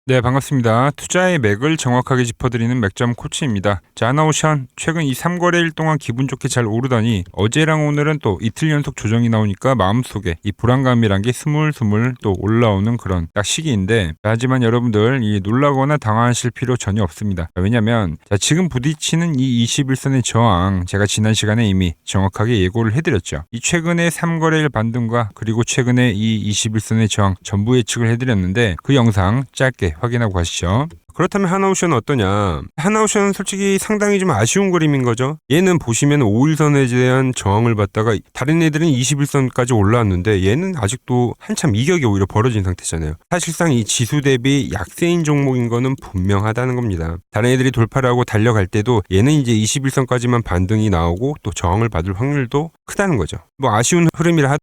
네, 반갑습니다. 투자의 맥을 정확하게 짚어드리는 맥점 코치입니다. 자, 하나오션 최근 이 3거래일 동안 기분 좋게 잘 오르더니 어제랑 오늘은 또 이틀 연속 조정이 나오니까 마음속에 이 불안감이란 게 스물스물 또 올라오는 그런 딱 시기인데, 하지만 여러분들 이 놀라거나 당황하실 필요 전혀 없습니다. 왜냐면 지금 부딪히는 이 21선의 저항, 제가 지난 시간에 이미 정확하게 예고를 해드렸죠. 이 최근의 3거래일 반등과 그리고 최근에 이 21선의 저항 전부 예측을 해드렸는데, 그 영상 짧게 확인하고 가시죠. 그렇다면 하나오션은 어떠냐? 하나오션은 솔직히 상당히 좀 아쉬운 그림인 거죠. 얘는 보시면 5일선에 대한 저항을 받다가 다른 애들은 21선까지 올라왔는데 얘는 아직도 한참 이격이 오히려 벌어진 상태잖아요. 사실상 이 지수 대비 약세인 종목인 거는 분명하다는 겁니다. 다른 애들이 돌파를 하고 달려갈 때도 얘는 이제 21선까지만 반등이 나오고 또 저항을 받을 확률도 크다는 거죠. 뭐 아쉬운 흐름이라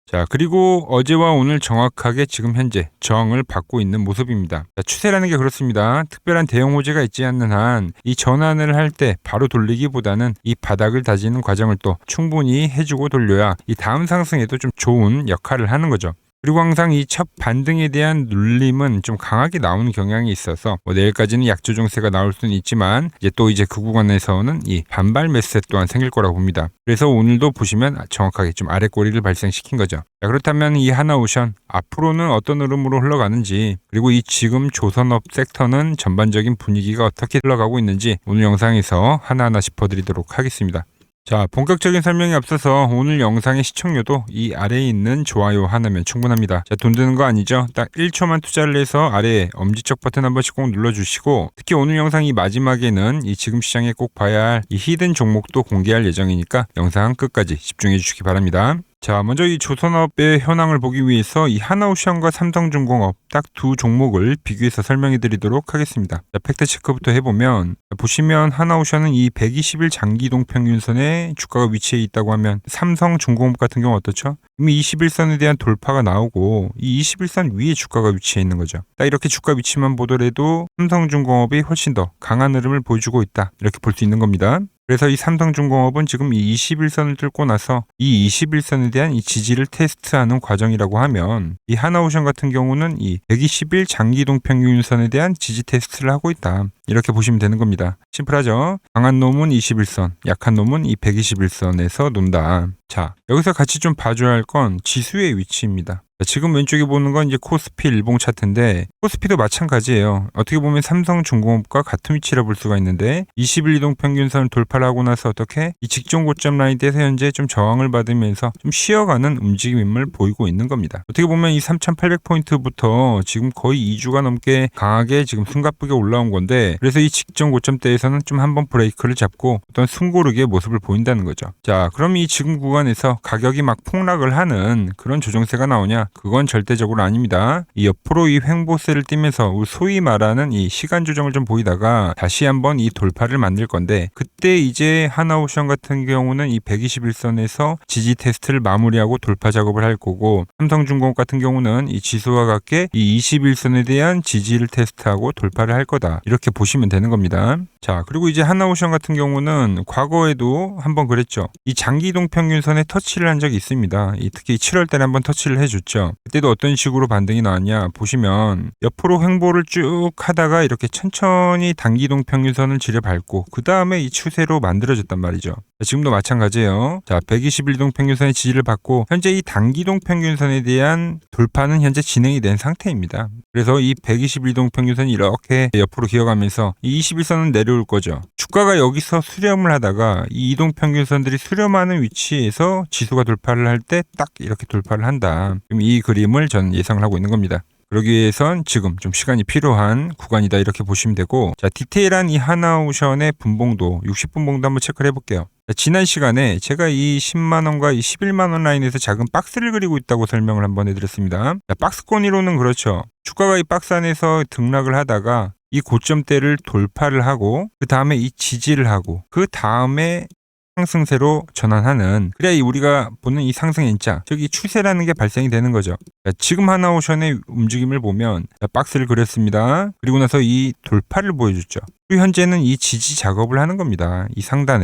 자, 그리고 어제와 오늘 정확하게 지금 현재 저항을 받고 있는 모습입니다. 자, 추세라는 게 그렇습니다. 특별한 대형 호재가 있지 않는 한 이 전환을 할 때 바로 돌리기보다는 이 바닥을 다지는 과정을 또 충분히 해주고 돌려야 이 다음 상승에도 좀 좋은 역할을 하는 거죠. 그리고 항상 이 첫 반등에 대한 눌림은 좀 강하게 나오는 경향이 있어서 내일까지는 약조정세가 나올 수는 있지만 이제 그 구간에서는 이 반발 매세 또한 생길 거라고 봅니다. 그래서 오늘도 보시면 정확하게 좀 아래 꼬리를 발생시킨 거죠. 자, 그렇다면 이 하나오션 앞으로는 어떤 흐름으로 흘러가는지, 그리고 이 지금 조선업 섹터는 전반적인 분위기가 어떻게 흘러가고 있는지 오늘 영상에서 하나하나 짚어드리도록 하겠습니다. 자, 본격적인 설명에 앞서서 오늘 영상의 시청료도 이 아래에 있는 좋아요 하나면 충분합니다. 자, 돈 드는 거 아니죠? 딱 1초만 투자를 해서 아래에 엄지척 버튼 한 번씩 꼭 눌러주시고, 특히 오늘 영상 이 마지막에는 이 지금 시장에 꼭 봐야 할 이 히든 종목도 공개할 예정이니까 영상 끝까지 집중해 주시기 바랍니다. 자, 먼저 이 조선업의 현황을 보기 위해서 이 하나오션과 삼성중공업 딱 두 종목을 비교해서 설명해 드리도록 하겠습니다. 자, 팩트 체크부터 해보면, 보시면 하나오션은 이 120일 장기이동 평균선에 주가가 위치해 있다고 하면 삼성중공업 같은 경우 어떻죠? 이미 21선에 대한 돌파가 나오고 이 21선 위에 주가가 위치해 있는 거죠. 딱 이렇게 주가 위치만 보더라도 삼성중공업이 훨씬 더 강한 흐름을 보여주고 있다, 이렇게 볼 수 있는 겁니다. 그래서 이 삼성중공업은 지금 이 21선을 뚫고 나서 이 21선에 대한 이 지지를 테스트하는 과정이라고 하면, 이 하나오션 같은 경우는 이 120일 장기이동 평균선에 대한 지지 테스트를 하고 있다, 이렇게 보시면 되는 겁니다. 심플하죠? 강한 놈은 21선, 약한 놈은 이 121선에서 논다. 자, 여기서 같이 좀 봐줘야 할 건 지수의 위치입니다. 지금 왼쪽에 보는 건 이제 코스피 일봉 차트인데, 코스피도 마찬가지예요. 어떻게 보면 삼성중공업과 같은 위치라 볼 수가 있는데, 20일 이동 평균선을 돌파를 하고 나서 어떻게 이 직전 고점 라인대에서 현재 좀 저항을 받으면서 좀 쉬어가는 움직임을 보이고 있는 겁니다. 어떻게 보면 이 3,800포인트부터 지금 거의 2주가 넘게 강하게 지금 숨가쁘게 올라온 건데, 그래서 이 직전 고점대에서는 좀 한번 브레이크를 잡고 어떤 숨고르기의 모습을 보인다는 거죠. 자, 그럼 이 지금 구간에서 가격이 막 폭락을 하는 그런 조정세가 나오냐? 그건 절대적으로 아닙니다. 이 옆으로 이 횡보세를 띠면서 소위 말하는 이 시간 조정을 좀 보이다가 다시 한번 이 돌파를 만들 건데, 그때 이제 하나오션 같은 경우는 이 121선에서 지지 테스트를 마무리하고 돌파 작업을 할 거고, 삼성중공업 같은 경우는 이 지수와 같게 이 21선에 대한 지지를 테스트하고 돌파를 할 거다, 이렇게 보시면 되는 겁니다. 자, 그리고 이제 하나오션 같은 경우는 과거에도 한번 그랬죠. 이 장기이동 평균선에 터치를 한 적이 있습니다. 특히 7월 달에 한번 터치를 해줬죠. 그때도 어떤 식으로 반등이 나왔냐 보시면, 옆으로 횡보를 쭉 하다가 이렇게 천천히 단기이동 평균선을 지려밟고 그 다음에 이 추세로 만들어졌단 말이죠. 지금도 마찬가지예요. 자, 121이동 평균선의 지지를 받고 현재 이 단기이동 평균선에 대한 돌파는 현재 진행이 된 상태입니다. 그래서 이 121이동 평균선이 이렇게 옆으로 기어가면서 이 21선은 내려올 거죠. 주가가 여기서 수렴을 하다가 이 이동 평균선들이 수렴하는 위치에서 지수가 돌파를 할 때 딱 이렇게 돌파를 한다. 그럼 이 그림을 저는 예상을 하고 있는 겁니다. 그러기 위해선 지금 좀 시간이 필요한 구간이다, 이렇게 보시면 되고, 자, 디테일한 이 하나오션의 분봉도 60분봉도 한번 체크를 해볼게요. 자, 지난 시간에 제가 이 10만원과 이 11만원 라인에서 작은 박스를 그리고 있다고 설명을 한번 해드렸습니다. 자, 박스권이로는 그렇죠. 주가가 이 박스 안에서 등락을 하다가 이 고점대를 돌파를 하고 그 다음에 이 지지를 하고 그 다음에 상승세로 전환하는, 그래야 우리가 보는 이 상승 N자, 즉 이 추세라는 게 발생이 되는 거죠. 자, 지금 하나오션의 움직임을 보면, 자, 박스를 그렸습니다. 그리고 나서 이 돌파를 보여줬죠. 그리고 현재는 이 지지 작업을 하는 겁니다. 이 상단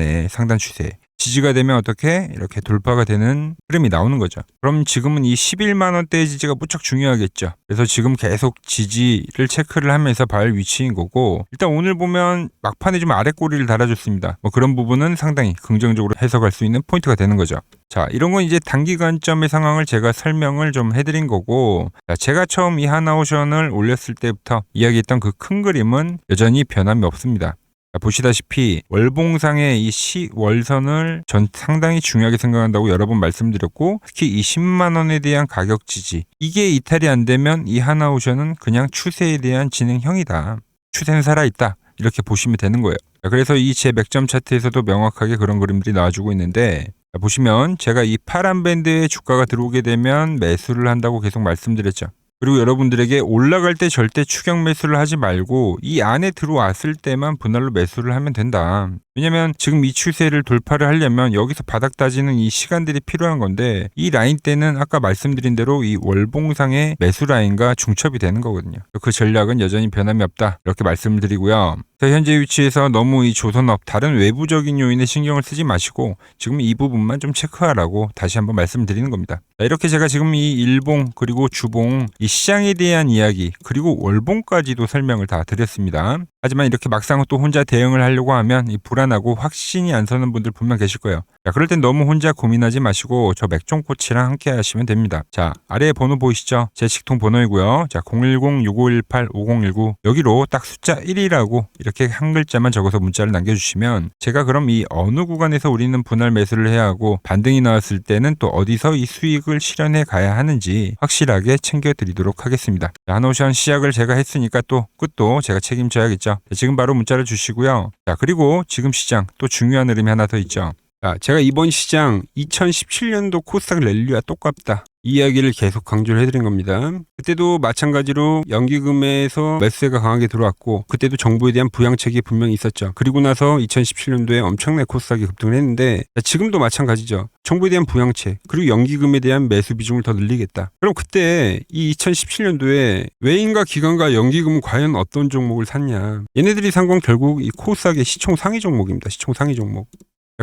추세. 지지가 되면 어떻게 이렇게 돌파가 되는 흐름이 나오는 거죠. 그럼 지금은 이 11만 원대의 지지가 무척 중요하겠죠. 그래서 지금 계속 지지를 체크를 하면서 봐야 위치인 거고, 일단 오늘 보면 막판에 좀 아래 꼬리를 달아줬습니다. 뭐 그런 부분은 상당히 긍정적으로 해석할 수 있는 포인트가 되는 거죠. 자, 이런 건 이제 단기 관점의 상황을 제가 설명을 좀 해드린 거고, 자, 제가 처음 이 하나오션을 올렸을 때부터 이야기했던 그 큰 그림은 여전히 변함이 없습니다. 자, 보시다시피 월봉상의 이 시월선을 전 상당히 중요하게 생각한다고 여러 번 말씀드렸고, 특히 이 10만 원에 대한 가격 지지, 이게 이탈이 안 되면 이 하나오션은 그냥 추세에 대한 진행형이다. 추세는 살아있다. 이렇게 보시면 되는 거예요. 자, 그래서 이 제 맥점 차트에서도 명확하게 그런 그림들이 나와주고 있는데, 자, 보시면 제가 이 파란 밴드에 주가가 들어오게 되면 매수를 한다고 계속 말씀드렸죠. 그리고 여러분들에게 올라갈 때 절대 추격 매수를 하지 말고 이 안에 들어왔을 때만 분할로 매수를 하면 된다. 왜냐면 지금 이 추세를 돌파를 하려면 여기서 바닥 따지는 이 시간들이 필요한 건데, 이 라인 때는 아까 말씀드린 대로 이 월봉상의 매수 라인과 중첩이 되는 거거든요. 그 전략은 여전히 변함이 없다. 이렇게 말씀을 드리고요. 현재 위치에서 너무 이 조선업 다른 외부적인 요인에 신경을 쓰지 마시고 지금 이 부분만 좀 체크하라고 다시 한번 말씀드리는 겁니다. 자, 이렇게 제가 지금 이 일봉 그리고 주봉 이 시장에 대한 이야기 그리고 월봉까지도 설명을 다 드렸습니다. 하지만 이렇게 막상 또 혼자 대응을 하려고 하면 이 불안하고 확신이 안 서는 분들 분명 계실 거예요. 자, 그럴 땐 너무 혼자 고민하지 마시고 저 맥종코치랑 함께 하시면 됩니다. 자, 아래에 번호 보이시죠? 제 직통 번호이고요. 자, 010-6518-5019 여기로 딱 숫자 1이라고 이렇게 한 글자만 적어서 문자를 남겨주시면 제가 그럼 이 어느 구간에서 우리는 분할 매수를 해야 하고 반등이 나왔을 때는 또 어디서 이 수익을 실현해 가야 하는지 확실하게 챙겨드리도록 하겠습니다. 자, 한오션 시작을 제가 했으니까 또 끝도 제가 책임져야겠죠. 자, 지금 바로 문자를 주시고요. 자, 그리고 지금 시장 또 중요한 흐름이 하나 더 있죠. 자, 제가 이번 시장 2017년도 코스닥 랠리와 똑같다. 이 이야기를 계속 강조를 해드린 겁니다. 그때도 마찬가지로 연기금에서 매수세가 강하게 들어왔고 그때도 정부에 대한 부양책이 분명히 있었죠. 그리고 나서 2017년도에 엄청나게 코스닥이 급등을 했는데 지금도 마찬가지죠. 정부에 대한 부양책 그리고 연기금에 대한 매수 비중을 더 늘리겠다. 그럼 그때 이 2017년도에 외인과 기관과 연기금은 과연 어떤 종목을 샀냐. 얘네들이 산 건 결국 이 코스닥의 시총 상위 종목입니다. 시총 상위 종목.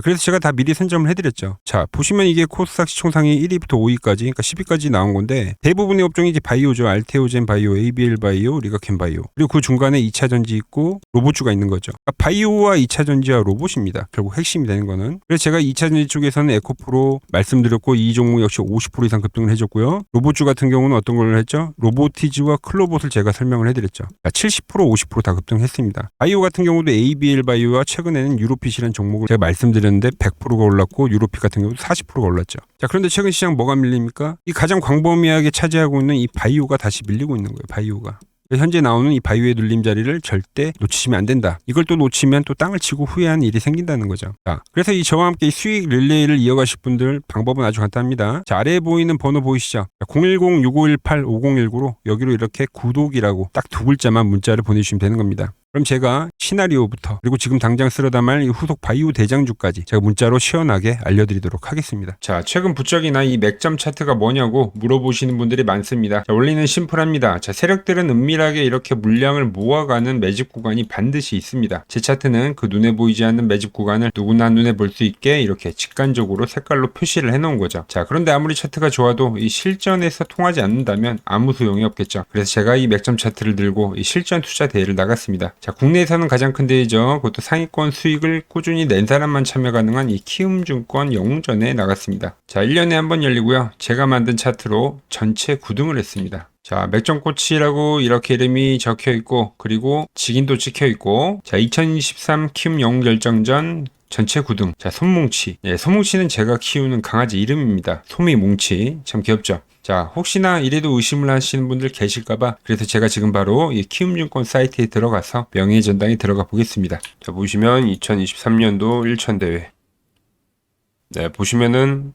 그래서 제가 다 미리 선점을 해드렸죠. 자, 보시면 이게 코스닥 시총상위 1위부터 5위까지, 그러니까 10위까지 나온 건데 대부분의 업종이 이제 바이오죠. 알테오젠 바이오, ABL 바이오, 리가켄 바이오. 그리고 그 중간에 2차 전지 있고 로봇주가 있는 거죠. 그러니까 바이오와 2차 전지와 로봇입니다. 결국 핵심이 되는 거는. 그래서 제가 2차 전지 쪽에서는 에코프로 말씀드렸고 이 종목 역시 50% 이상 급등을 해줬고요. 로봇주 같은 경우는 어떤 걸 했죠? 로보티즈와 클로봇을 제가 설명을 해드렸죠. 70% 50% 다 급등했습니다. 바이오 같은 경우도 ABL 바이오와 최근에는 유로핏이라는 종목을 제가 말씀드렸는데 100%가 올랐고 유로핏 같은 경우도 40%가 올랐죠. 자, 그런데 최근 시장 뭐가 밀립니까? 이 가장 광범위하게 차지하고 있는 이 바이오가 다시 밀리고 있는 거예요. 바이오가. 현재 나오는 이 바이오의 눌림 자리를 절대 놓치시면 안 된다. 이걸 또 놓치면 또 땅을 치고 후회하는 일이 생긴다는 거죠. 자, 그래서 이 저와 함께 이 수익 릴레이를 이어가실 분들 방법은 아주 간단합니다. 자, 아래에 보이는 번호 보이시죠? 010-6518-5019로 여기로 이렇게 구독이라고 딱 두 글자만 문자를 보내주시면 되는 겁니다. 그럼 제가 시나리오부터 그리고 지금 당장 쓸어 담을 이 후속 바이오 대장주까지 제가 문자로 시원하게 알려드리도록 하겠습니다. 자, 최근 부쩍이나 이 맥점 차트가 뭐냐고 물어보시는 분들이 많습니다. 자, 원리는 심플합니다. 자, 세력들은 은밀하게 이렇게 물량을 모아가는 매집 구간이 반드시 있습니다. 제 차트는 그 눈에 보이지 않는 매집 구간을 누구나 눈에 볼 수 있게 이렇게 직관적으로 색깔로 표시를 해놓은 거죠. 자, 그런데 아무리 차트가 좋아도 이 실전에서 통하지 않는다면 아무 소용이 없겠죠. 그래서 제가 이 맥점 차트를 들고 이 실전 투자 대회를 나갔습니다. 자, 국내에서는 가장 큰 대회죠. 그것도 상위권 수익을 꾸준히 낸 사람만 참여 가능한 이 키움증권 영웅전에 나갔습니다. 자, 1년에 한 번 열리고요. 제가 만든 차트로 전체 9등을 했습니다. 자, 맥점코치라고 이렇게 이름이 적혀 있고 그리고 직인도 찍혀 있고 자, 2023 키움 영웅 결정전 전체 9등. 자, 솜뭉치. 예, 솜뭉치는 제가 키우는 강아지 이름입니다. 솜이뭉치. 참 귀엽죠? 자, 혹시나 이래도 의심을 하시는 분들 계실까봐 그래서 제가 지금 바로 이 키움증권 사이트에 들어가서 명예의 전당에 들어가 보겠습니다. 자, 보시면 2023년도 1천대회. 네, 보시면은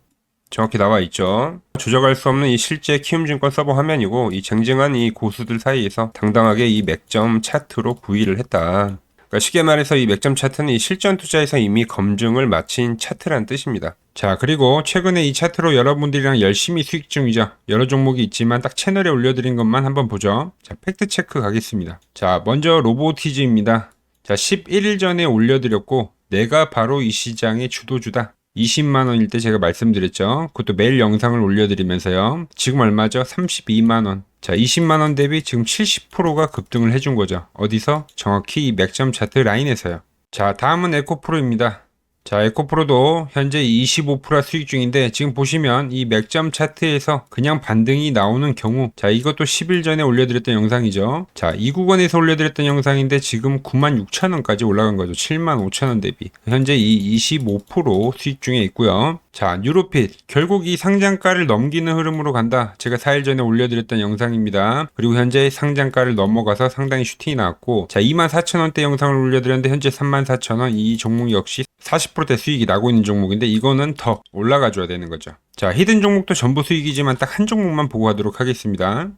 정확히 나와 있죠. 조작할 수 없는 이 실제 키움증권 서버 화면이고 이 쟁쟁한 이 고수들 사이에서 당당하게 이 맥점 차트로 구의를 했다. 그러니까 쉽게 말해서 이 맥점 차트는 이 실전 투자에서 이미 검증을 마친 차트란 뜻입니다. 자, 그리고 최근에 이 차트로 여러분들이랑 열심히 수익 중이죠. 여러 종목이 있지만 딱 채널에 올려드린 것만 한번 보죠. 자, 팩트 체크 가겠습니다. 자, 먼저 로보티즈입니다. 자, 11일 전에 올려드렸고 내가 바로 이 시장의 주도주다. 20만 원일 때 제가 말씀드렸죠. 그것도 매일 영상을 올려드리면서요. 지금 얼마죠? 32만 원. 자, 20만 원 대비 지금 70%가 급등을 해준 거죠. 어디서? 정확히 이 맥점 차트 라인에서요. 자, 다음은 에코프로입니다. 자, 에코프로도 현재 25% 수익 중인데 지금 보시면 이 맥점 차트에서 그냥 반등이 나오는 경우, 자, 이것도 10일 전에 올려드렸던 영상이죠. 자, 이 구간에서 올려드렸던 영상인데 지금 96,000원까지 올라간 거죠. 75,000원 대비. 현재 이 25% 수익 중에 있고요. 자, 뉴로핏 결국 이 상장가를 넘기는 흐름으로 간다. 제가 4일 전에 올려드렸던 영상입니다. 그리고 현재 상장가를 넘어가서 상당히 슈팅이 나왔고, 자, 24,000원대 영상을 올려드렸는데 현재 34,000원. 이 종목 역시 40%대 수익이 나고 있는 종목인데 이거는 더 올라가 줘야 되는 거죠. 자, 히든 종목도 전부 수익이지만 딱 한 종목만 보고 가도록 하겠습니다.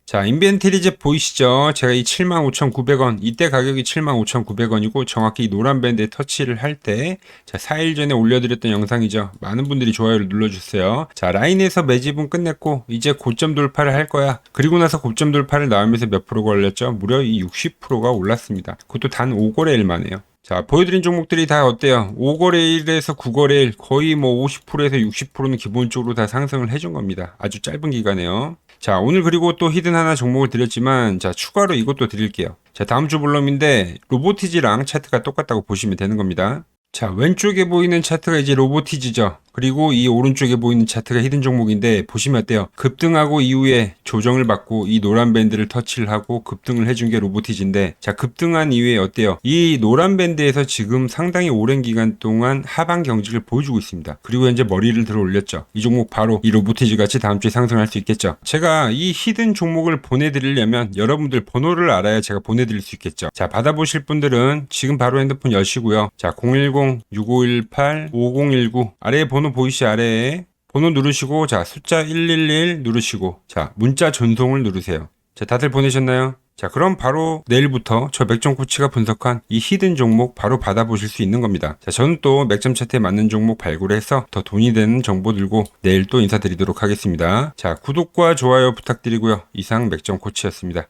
자, 인벤트리즈 보이시죠? 제가 이 75,900원, 이때 가격이 75,900원이고 정확히 이 노란 밴드에 터치를 할 때, 자, 4일 전에 올려드렸던 영상이죠. 많은 분들이 좋아요를 눌러주세요. 자, 라인에서 매집은 끝냈고 이제 고점 돌파를 할 거야. 그리고 나서 고점 돌파를 나오면서 몇 프로가 올렸죠? 무려 이 60%가 올랐습니다. 그것도 단 5거래일 만에요. 자, 보여드린 종목들이 다 어때요? 5거래일에서 9거래일 거의 뭐 50%에서 60%는 기본적으로 다 상승을 해준 겁니다. 아주 짧은 기간에요. 자, 오늘 그리고 또 히든 하나 종목을 드렸지만, 자, 추가로 이것도 드릴게요. 자, 다음 주 볼럼인데 로보티지랑 차트가 똑같다고 보시면 되는 겁니다. 자, 왼쪽에 보이는 차트가 이제 로보티지죠. 그리고 이 오른쪽에 보이는 차트가 히든 종목인데 보시면 어때요? 급등하고 이후에 조정을 받고 이 노란 밴드를 터치를 하고 급등을 해준 게 로보티지인데, 자, 급등한 이후에 어때요? 이 노란 밴드에서 지금 상당히 오랜 기간 동안 하방 경직을 보여주고 있습니다. 그리고 현재 머리를 들어 올렸죠. 이 종목 바로 이 로보티지 같이 다음 주에 상승할 수 있겠죠. 제가 이 히든 종목을 보내드리려면 여러분들 번호를 알아야 제가 보내드릴 수 있겠죠. 자, 받아보실 분들은 지금 바로 핸드폰 여시고요. 자, 010-6518-5019 아래에 번호 보이시 아래에 번호 누르시고, 자, 숫자 111 누르시고, 자, 문자 전송을 누르세요. 자, 다들 보내셨나요? 자, 그럼 바로 내일부터 저 맥점 코치가 분석한 이 히든 종목 바로 받아보실 수 있는 겁니다. 자, 저는 또 맥점 차트에 맞는 종목 발굴해서 더 돈이 되는 정보 들고 내일 또 인사드리도록 하겠습니다. 자, 구독과 좋아요 부탁드리고요. 이상 맥점 코치였습니다.